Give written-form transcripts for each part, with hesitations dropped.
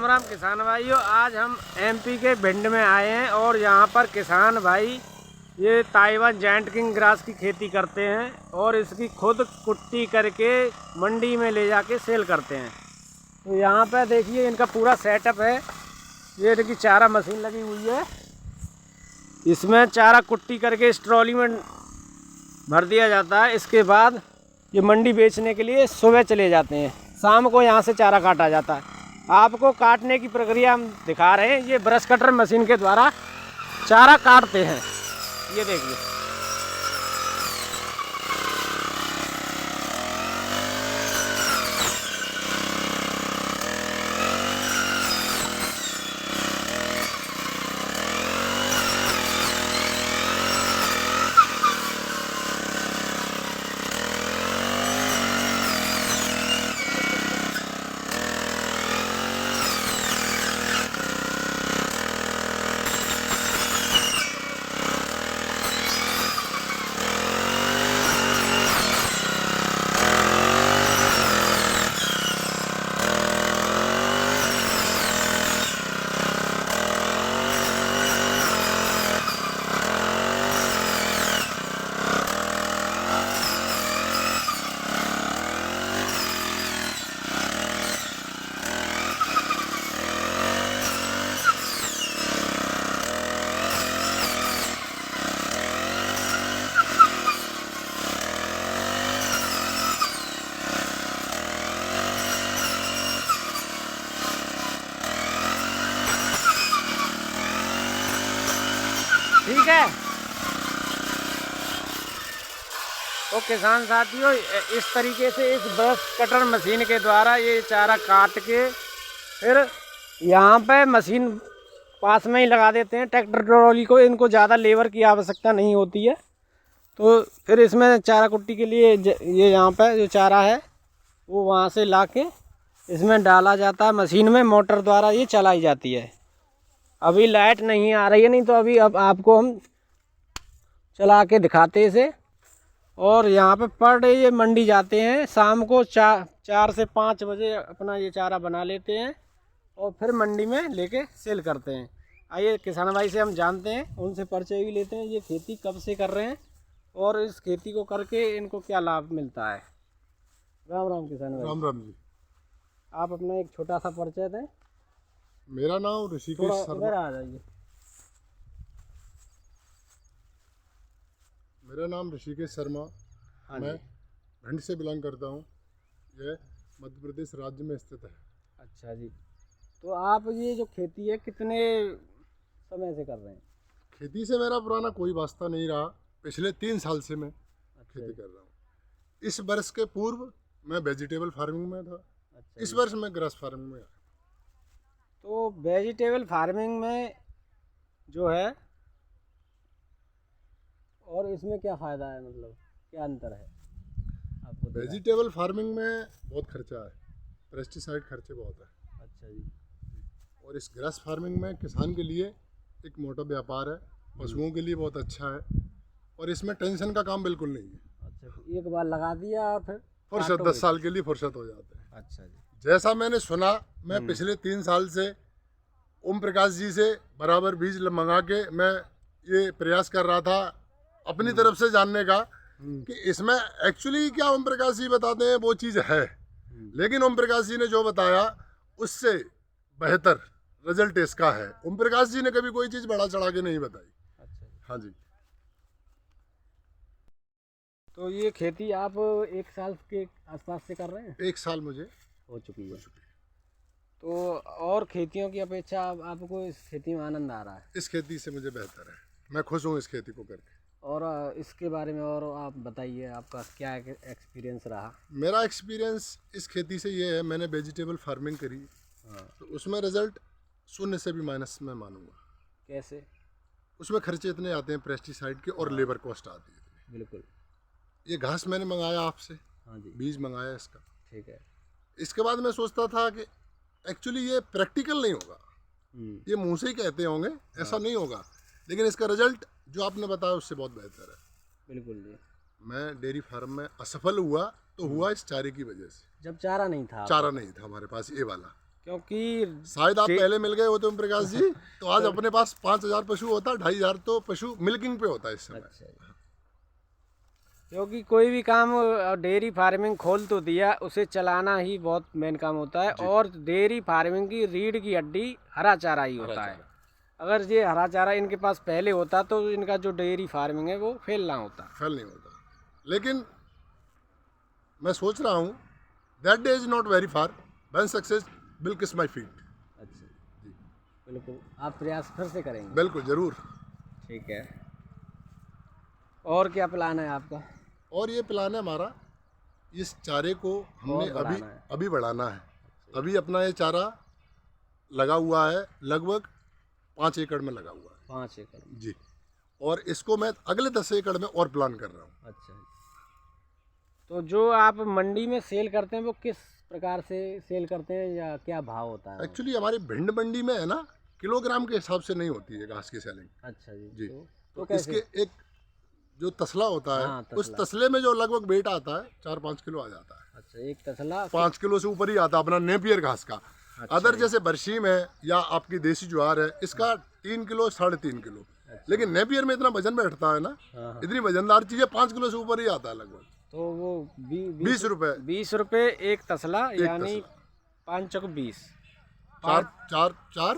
राम राम किसान भाइयों, आज हम एमपी के भिंड में आए हैं और यहाँ पर किसान भाई ये ताइवान जायंट किंग ग्रास की खेती करते हैं और इसकी खुद कुट्टी करके मंडी में ले जाके सेल करते हैं। तो यहाँ पर देखिए इनका पूरा सेटअप है। ये देखिए चारा मशीन लगी हुई है, इसमें चारा कुट्टी करके इस ट्रॉली में भर दिया जाता है। इसके बाद ये मंडी बेचने के लिए सुबह चले जाते हैं, शाम को यहाँ से चारा काटा जाता है। आपको काटने की प्रक्रिया हम दिखा रहे हैं। ये ब्रश कटर मशीन के द्वारा चारा काटते हैं, ये देखिए। ठीक है। तो किसान साथियों, इस तरीके से इस ब्रश कटर मशीन के द्वारा ये चारा काट के फिर यहाँ पे मशीन पास में ही लगा देते हैं। ट्रैक्टर ट्रॉली को इनको ज़्यादा लेबर की आवश्यकता नहीं होती है। तो फिर इसमें चारा कुट्टी के लिए ये यहाँ पे जो चारा है वो वहाँ से ला के इसमें डाला जाता है मशीन में। मोटर द्वारा ये चलाई जाती है। अभी लाइट नहीं आ रही है, नहीं तो अभी अब आपको हम चला के दिखाते इसे। और यहाँ पे पर डे ये मंडी जाते हैं, शाम को 4 से 5 बजे अपना ये चारा बना लेते हैं और फिर मंडी में लेके सेल करते हैं। आइए किसान भाई से हम जानते हैं, उनसे परिचय भी लेते हैं। ये खेती कब से कर रहे हैं और इस खेती को करके इनको क्या लाभ मिलता है। राम राम किसान भाई। राम राम जी। आप अपना एक छोटा सा परिचय दें। मेरा नाम ऋषिकेश शर्मा। आ जाइए। मेरा नाम ऋषिकेश शर्मा। हाँ मैं भिंड से बिलोंग करता हूँ। यह मध्य प्रदेश राज्य में स्थित है। अच्छा जी। तो आप ये जो खेती है कितने समय से कर रहे हैं? खेती से मेरा पुराना कोई वास्ता नहीं रहा। पिछले 3 साल से मैं खेती कर रहा हूँ। इस वर्ष के पूर्व मैं वेजिटेबल फार्मिंग में था। अच्छा। इस वर्ष मैं ग्रास फार्मिंग में आया। तो वेजिटेबल फार्मिंग में जो है और इसमें क्या फ़ायदा है, मतलब क्या अंतर है आपको? वेजिटेबल फार्मिंग में बहुत खर्चा है, पेस्टिसाइड खर्चे बहुत है। अच्छा जी। और इस ग्रास फार्मिंग में किसान के लिए एक मोटा व्यापार है, पशुओं के लिए बहुत अच्छा है और इसमें टेंशन का काम बिल्कुल नहीं है। अच्छा, एक बार लगा दिया और फिर फुर्सत 10 साल के लिए फुर्सत हो जाते हैं। अच्छा जी। जैसा मैंने सुना, मैं पिछले 3 साल से ओम प्रकाश जी से बराबर बीज मंगा के मैं ये प्रयास कर रहा था अपनी तरफ से जानने का कि इसमें एक्चुअली क्या ओम प्रकाश जी बताते हैं वो चीज़ है। लेकिन ओम प्रकाश जी ने जो बताया उससे बेहतर रिजल्ट इसका है। ओम प्रकाश जी ने कभी कोई चीज़ बढ़ा चढ़ा के नहीं बताई। अच्छा। हाँ जी। तो ये खेती आप 1 साल के आसपास से कर रहे हैं? 1 साल मुझे हो चुकी है। तो और खेतियों की अपेक्षा आपको इस खेती में आनंद आ रहा है? इस खेती से मुझे बेहतर है, मैं खुश हूँ इस खेती को करके। और इसके बारे में और आप बताइए, आपका क्या एक्सपीरियंस रहा? मेरा एक्सपीरियंस इस खेती से ये है, मैंने वेजिटेबल फार्मिंग करी। हाँ। तो उसमें रिजल्ट 0 से भी माइनस में मानूंगा। कैसे? उसमें खर्चे इतने आते हैं पेस्टिसाइड के और लेबर कॉस्ट आती है। बिल्कुल। ये घास मैंने मंगाया आपसे, हाँ जी। बीज मंगाया इसका। ठीक है। इसके बाद मैं सोचता था कि एक्चुअली ये प्रैक्टिकल नहीं होगा, ये मुंह से ही कहते होंगे, ऐसा नहीं होगा। लेकिन इसका रिजल्ट जो आपने बताया उससे बहुत बेहतर है। बिल्कुल जी। मैं डेयरी फार्म में असफल हुआ तो हुआ इस चारे की वजह से। जब चारा नहीं था? चारा नहीं था हमारे पास ये वाला। क्योंकि शायद आप पहले मिल गए होते ओम प्रकाश जी, तो आज अपने पास 5,000 पशु होता, 2,500 तो पशु मिल्किंग पे होता है इस समय। अच्छा जी। क्योंकि कोई भी काम डेयरी फार्मिंग खोल तो दिया, उसे चलाना ही बहुत मेन काम होता है। और डेयरी फार्मिंग की रीढ़ की हड्डी हरा चारा ही होता है। अगर ये हरा चारा इनके पास पहले होता तो इनका जो डेयरी फार्मिंग है वो फेल ना होता। फेल नहीं होता। लेकिन मैं सोच रहा हूँ that day is not very far when success will किस माय फीट। अच्छा जी, बिल्कुल आप प्रयास फिर से करेंगे। बिल्कुल जरूर। ठीक है, और क्या प्लान है आपका? और ये प्लान है हमारा, इस चारे को हमने अभी बढ़ाना है। अभी अपना ये चारा लगा हुआ है, लगभग 5 एकड़ में लगा हुआ है। 5 एकड़ में जी। और इसको मैं अगले 10 एकड़ में और प्लान कर रहा हूँ। अच्छा, तो जो आप मंडी में सेल करते हैं वो किस प्रकार से सेल करते हैं या क्या भाव होता है? एक्चुअली हमारी भिंड मंडी में है ना, किलोग्राम के हिसाब से नहीं होती है घास की सेलिंग। अच्छा जी। जी। तो इसके एक जो तसला होता है, हाँ, उस तसले में जो लगभग वेट आता है 4-5 किलो आ जाता है। अच्छा, एक तसला 5 किलो से ऊपर ही आता है अपना नेपियर घास का। अच्छा, अदर जैसे बरसीम है या आपकी देसी ज्वार है, इसका 3 किलो 3.5 किलो। अच्छा। लेकिन नेपियर में इतना वजन बैठता है ना, इतनी वजनदार चीजें 5 किलो से ऊपर ही आता है लगभग। तो वो 20 रुपए 20 रुपए एक तसला, यानी 5 चौक 20, 4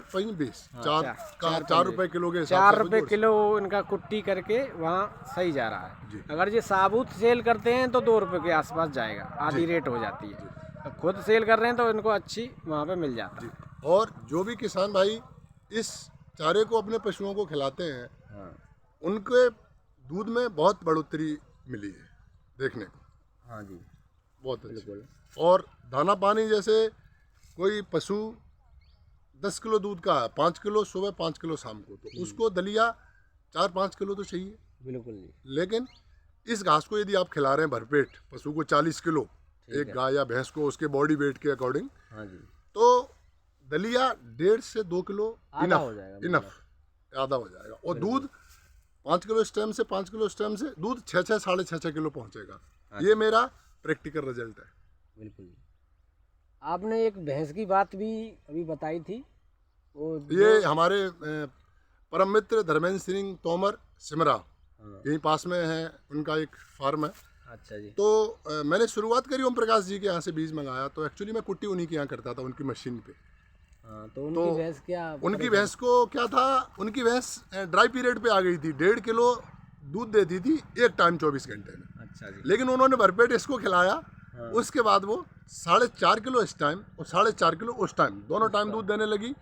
रुपए किलो के हिसाब 4 रुपए किलो इनका कुट्टी करके वहाँ सही जा रहा है। अगर ये साबुत सेल करते हैं तो 2 रुपए के आसपास जाएगा, आधी रेट हो जाती है। खुद सेल कर रहे हैं तो इनको अच्छी वहाँ पे मिल जाता है। और जो भी किसान भाई इस चारे को अपने पशुओं को खिलाते हैं, उनके दूध में बहुत बढ़ोतरी मिली है देखने को। हाँ जी, बहुत अच्छी। और दाना पानी, जैसे कोई पशु 10 किलो दूध का है, 5 किलो सुबह 5 किलो शाम को, तो उसको दलिया 4-5 किलो तो चाहिए। बिल्कुल जी। लेकिन इस घास को यदि आप खिला रहे हैं भरपेट पशु को 40 किलो, एक गाय या भैंस को उसके बॉडी वेट के अकॉर्डिंग, हाँ जी, तो दलिया 1.5 से 2 किलो आधा हो जाएगा। और दूध 5 किलो स्टेम से 5 किलो स्टेम से दूध 6-6 साढ़े 6 किलो पहुंचेगा। ये मेरा प्रैक्टिकल रिजल्ट है। बिल्कुल। आपने एक भैंस की बात भी अभी बताई थी, वो ये हमारे परम मित्र धर्मेंद्र सिंह तोमर सिमरा, यहीं पास में है, उनका एक फार्म है। अच्छा जी। तो मैंने शुरुआत करी ओम प्रकाश जी के यहाँ से बीज मंगाया, तो एक्चुअली मैं कुट्टी उन्हीं के यहाँ करता था, उनकी मशीन पे। तो उनकी भैंस क्या, उनकी भैंस को क्या था, उनकी भैंस ड्राई पीरियड पे आ गई थी, 1.5 किलो दूध देती थी एक टाइम 24 घंटे में। अच्छा जी। लेकिन उन्होंने भरपेट इसको खिलाया, उसके बाद वो 4.5 किलो इस टाइम और 4.5 किलो उस टाइम, दोनों टाइम दूध देने लगी।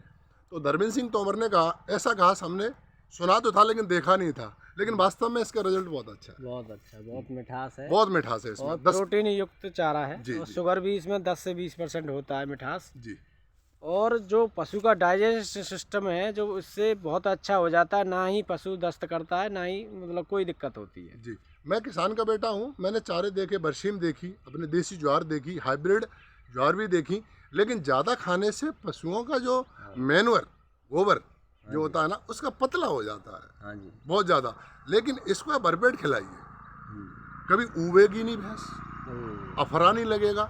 तो धर्मेंद्र सिंह तोमर ने कहा ऐसा घास हमने सुना तो था लेकिन देखा नहीं था, लेकिन वास्तव में इसका रिजल्ट बहुत अच्छा है। बहुत अच्छा, बहुत मिठास है। बहुत मिठास है इसमें, और प्रोटीन युक्त चारा है। जी, और शुगर भी इसमें 10 से 20% होता है मिठास जी। और जो पशु का डाइजेस्ट सिस्टम है जो उससे बहुत अच्छा हो जाता है, ना ही पशु दस्त करता है, ना ही मतलब कोई दिक्कत होती है। जी, मैं किसान का बेटा हूँ, मैंने चारे देखे, बरसीम देखी, अपने देसी ज्वार देखी, हाइब्रिड ज्वार भी देखी, लेकिन ज़्यादा खाने से पशुओं का जो मैन्योर गोबर जो होता है ना, उसका पतला हो जाता है। हाँ जी, बहुत ज़्यादा। लेकिन इसको आप भरपेट खिलाइए, कभी उबेगी नहीं भैंस, अफरा नहीं लगेगा,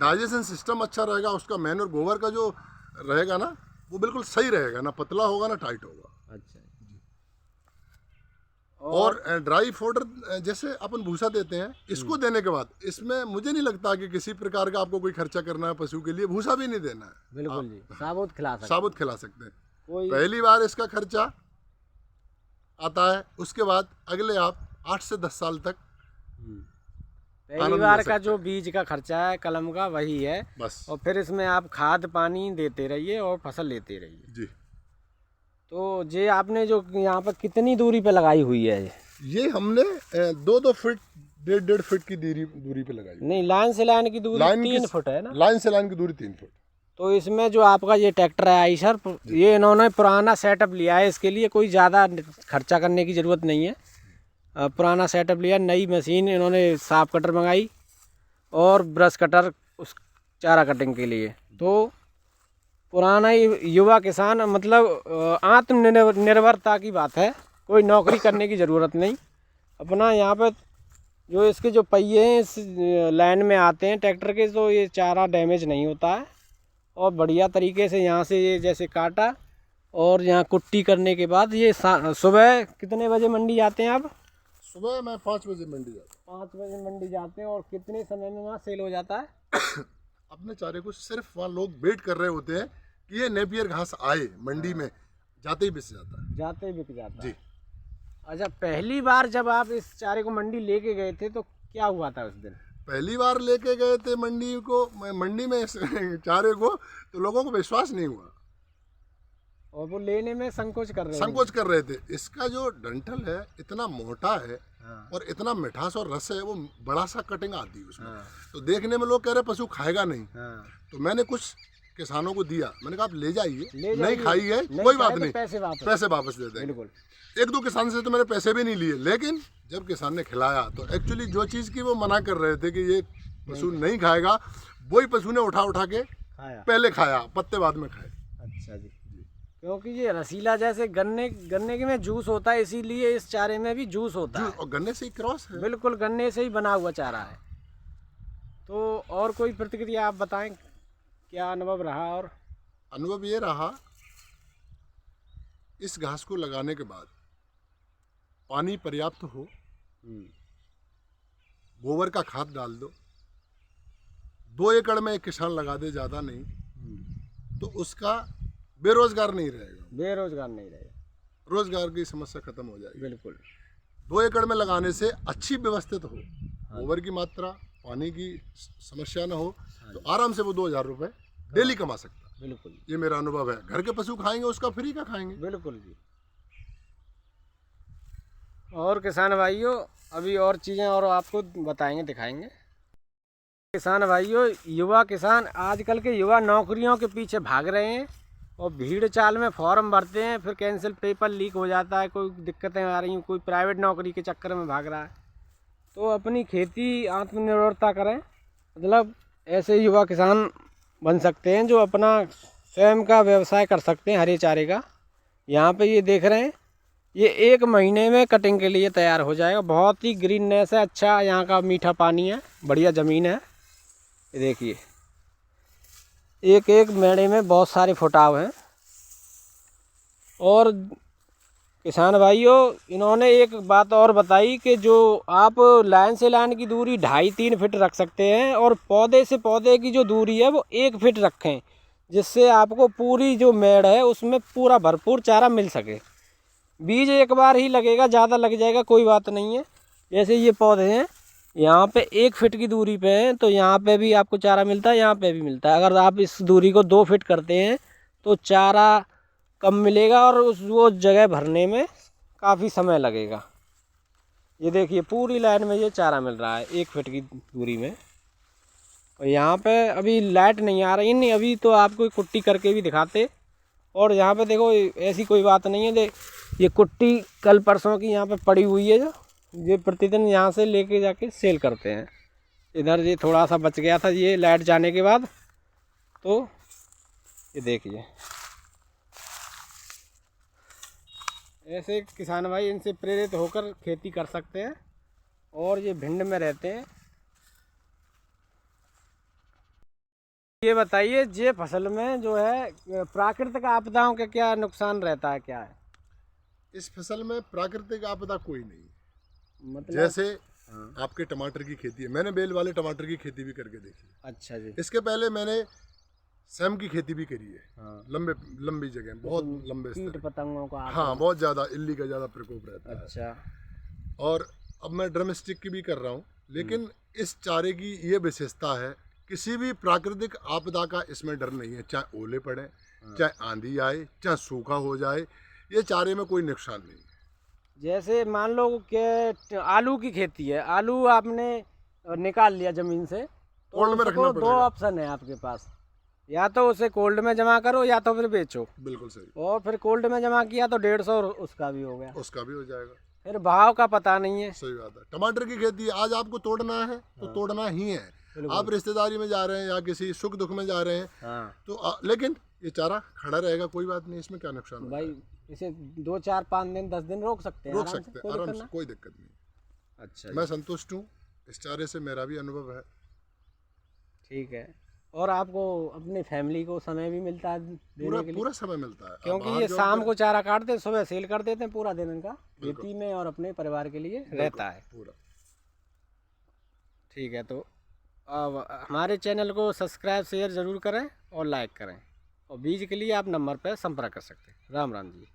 डाइजेशन सिस्टम अच्छा रहेगा, उसका मैन्योर गोबर का जो रहेगा ना वो बिल्कुल सही रहेगा, ना पतला होगा ना टाइट होगा। अच्छा जी। और ड्राई फोडर जैसे अपन भूसा देते हैं, इसको देने के बाद इसमें मुझे नहीं लगता कि किसी प्रकार का आपको कोई खर्चा करना है पशु के लिए, भूसा भी नहीं देना है। बिल्कुल जी, साबुत खिला सकते हैं। पहली बार इसका खर्चा आता है, उसके बाद अगले आप 8 से 10 साल तक पहली बार का जो बीज का खर्चा है कलम का वही है बस, और फिर इसमें आप खाद पानी देते रहिए और फसल लेते रहिए जी। तो ये आपने जो यहाँ पर कितनी दूरी पे लगाई हुई है? ये हमने 2-2 फीट 1.5 फीट की दूरी पे लगाई। नहीं, लाइन से लाइन की दूरी 3 फुट है ना? लाइन से लाइन की दूरी 3 फुट। तो इसमें जो आपका ये ट्रैक्टर है आइसर, ये इन्होंने पुराना सेटअप लिया है, इसके लिए कोई ज़्यादा खर्चा करने की ज़रूरत नहीं है। पुराना सेटअप लिया, नई मशीन इन्होंने साफ कटर मंगाई और ब्रश कटर उस चारा कटिंग के लिए। तो पुराना युवा किसान, मतलब आत्मनिर्भरता की बात है, कोई नौकरी करने की ज़रूरत नहीं। अपना यहाँ पर जो इसके जो पहिए हैं इस लाइन में आते हैं ट्रैक्टर के, तो ये चारा डैमेज नहीं होता है और बढ़िया तरीके से यहाँ से ये जैसे काटा और यहाँ कुट्टी करने के बाद ये सुबह कितने बजे मंडी जाते हैं आप? सुबह मैं 5 बजे मंडी जाता 5 बजे मंडी जाते हैं और कितने समय में वहाँ सेल हो जाता है? हूँ। अपने चारे को सिर्फ वहाँ लोग वेट कर रहे होते हैं कि ये नेपियर घास आए मंडी में, जाते ही बिक जाता है। जाते ही बिक जाता है। जी। अच्छा, पहली बार जब आप इस चारे को मंडी लेके गए थे तो क्या हुआ था उस दिन? पहली बार लेके गए थे मंडी में इस चारे को, तो लोगों को विश्वास नहीं हुआ और वो लेने में संकोच कर रहे संकोच कर रहे थे। इसका जो डंठल है इतना मोटा है हाँ। और इतना मिठास और रस है, वो बड़ा सा कटिंग आती है उसमें। हाँ। तो देखने में लोग कह रहे पशु खाएगा नहीं। हाँ। तो मैंने कुछ किसानों को दिया, मैंने कहा आप ले जाइए, ले नहीं खाई है नहीं कोई खाए बात तो नहीं, पैसे वापस दे देंगे। बिल्कुल। 1-2 किसान से तो मैंने पैसे भी नहीं लिए, लेकिन जब किसान ने खिलाया तो एक्चुअली जो चीज़ की वो मना कर रहे थे कि ये पशु नहीं खाएगा, वही पशु ने उठा के खाया। पहले खाया, पत्ते बाद में खाए। अच्छा जी। क्योंकि ये रसीला जैसे गन्ने के में जूस होता है, इसीलिए इस चारे में भी जूस होता है। और गन्ने से ही क्रॉस है। बिल्कुल गन्ने से ही बना हुआ चारा है। तो और कोई प्रतिक्रिया आप बताएं, क्या अनुभव रहा? और अनुभव ये रहा, इस घास को लगाने के बाद पानी पर्याप्त हो, गोबर का खाद डाल दो, 2 एकड़ में एक किसान लगा दे, ज़्यादा नहीं, तो उसका बेरोजगार नहीं रहेगा, रोजगार की समस्या खत्म हो जाएगी। बिल्कुल। 2 एकड़ में लगाने से अच्छी व्यवस्थित हो, गोबर की मात्रा, पानी की समस्या ना हो, तो आराम से वो 2000 रुपये डेली कमा सकता है। बिल्कुल, ये मेरा अनुभव है। घर के पशु खाएंगे उसका फ्री का खाएंगे। बिल्कुल जी। और किसान भाइयों, अभी और चीज़ें और आपको बताएंगे, दिखाएंगे। किसान भाइयों, युवा किसान, आजकल के युवा नौकरियों के पीछे भाग रहे हैं और भीड़ चाल में फॉर्म भरते हैं, फिर कैंसिल पेपर लीक हो जाता है, कोई दिक्कतें आ रही हैं, कोई प्राइवेट नौकरी के चक्कर में भाग रहा है। तो अपनी खेती आत्मनिर्भरता करें, मतलब ऐसे युवा किसान बन सकते हैं जो अपना स्वयं का व्यवसाय कर सकते हैं हरे चारे का। यहाँ पे ये देख रहे हैं, ये 1 महीने में कटिंग के लिए तैयार हो जाएगा। बहुत ही ग्रीननेस है, अच्छा यहाँ का मीठा पानी है, बढ़िया ज़मीन है। ये देखिए, एक एक मेड़े में बहुत सारे फुटाव हैं। और किसान भाइयों, इन्होंने एक बात और बताई कि जो आप लाइन से लाइन की दूरी 2.5-3 फीट रख सकते हैं और पौधे से पौधे की जो दूरी है वो 1 फीट रखें, जिससे आपको पूरी जो मेड़ है उसमें पूरा भरपूर चारा मिल सके। बीज एक बार ही लगेगा, ज़्यादा लग जाएगा कोई बात नहीं है। जैसे ये पौधे हैं, यहाँ पे 1 फीट की दूरी पे हैं, तो यहाँ पे भी आपको चारा मिलता है, यहाँ पे भी मिलता है। अगर आप इस दूरी को 2 फीट करते हैं तो चारा कम मिलेगा और वो जगह भरने में काफ़ी समय लगेगा। ये देखिए, पूरी लाइन में ये चारा मिल रहा है 1 फीट की दूरी में। और यहाँ पे अभी लाइट नहीं आ रही, नहीं अभी तो आपको कुट्टी करके भी दिखाते। और यहाँ पे देखो, ऐसी कोई बात नहीं है, ये कुट्टी कल परसों की यहाँ पे पड़ी हुई है, जो ये प्रतिदिन यहाँ से लेके जाके सेल करते हैं। इधर ये थोड़ा सा बच गया था ये लाइट जाने के बाद, तो ये देखिए, ऐसे किसान भाई इनसे प्रेरित होकर खेती कर सकते हैं। और ये भिंड में रहते हैं। ये बताइए, ये फसल में जो है प्राकृतिक आपदाओं का क्या नुकसान रहता है, क्या है? इस फसल में प्राकृतिक आपदा कोई नहीं, मतलब जैसे आपके टमाटर की खेती है, मैंने बेल वाले टमाटर की खेती भी करके देखी है। अच्छा जी। इसके पहले मैंने सेम की खेती भी करी है। हाँ। लंबी जगह, बहुत लंबे कीट स्तर। पतंगों का हाँ, बहुत ज़्यादा इल्ली का ज़्यादा प्रकोप रहता है। अच्छा। और अब मैं ड्रम स्टिक की भी कर रहा हूँ, लेकिन इस चारे की ये विशेषता है, किसी भी प्राकृतिक आपदा का इसमें डर नहीं है। चाहे ओले पड़े, चाहे आंधी आए, चाहे सूखा हो जाए, ये चारे में कोई नुकसान नहीं है। जैसे मान लो कि आलू की खेती है, आलू आपने निकाल लिया ज़मीन से, तो कोल्ड में रखना उसको 2 ऑप्शन है आपके पास, या तो उसे कोल्ड में जमा करो या तो फिर बेचो। बिल्कुल सही। और फिर कोल्ड में जमा किया तो 150 उसका भी हो गया, उसका भी हो जाएगा। फिर भाव का पता नहीं है। सही बात है। टमाटर की खेती आज आपको तोड़ना है तो तोड़ना ही है। आप रिश्तेदारी में जा रहे हैं या किसी सुख दुख में जा रहे हैं, तो लेकिन ये चारा खड़ा रहेगा, कोई बात नहीं, इसमें क्या नुकसान भाई। इसे 2, 4, 5 दिन 10 दिन रोक सकते हैं, रोक सकते हैं आराम से, कोई दिक्कत नहीं। अच्छा, मैं संतुष्ट हूँ, इस चारे से मेरा भी अनुभव है। ठीक है। और आपको अपनी फैमिली को समय भी मिलता है देने पूरा के लिए, पूरा समय मिलता है। क्योंकि बाहर ये जाओ शाम तो को चारा काटते हैं, सुबह सेल कर देते हैं, पूरा दिन इनका खेती में और अपने परिवार के लिए रहता है। पूरा। ठीक है, तो अब हमारे चैनल को सब्सक्राइब शेयर ज़रूर करें और लाइक करें, और बीज के लिए आप नंबर पर संपर्क कर सकते हैं। राम राम जी।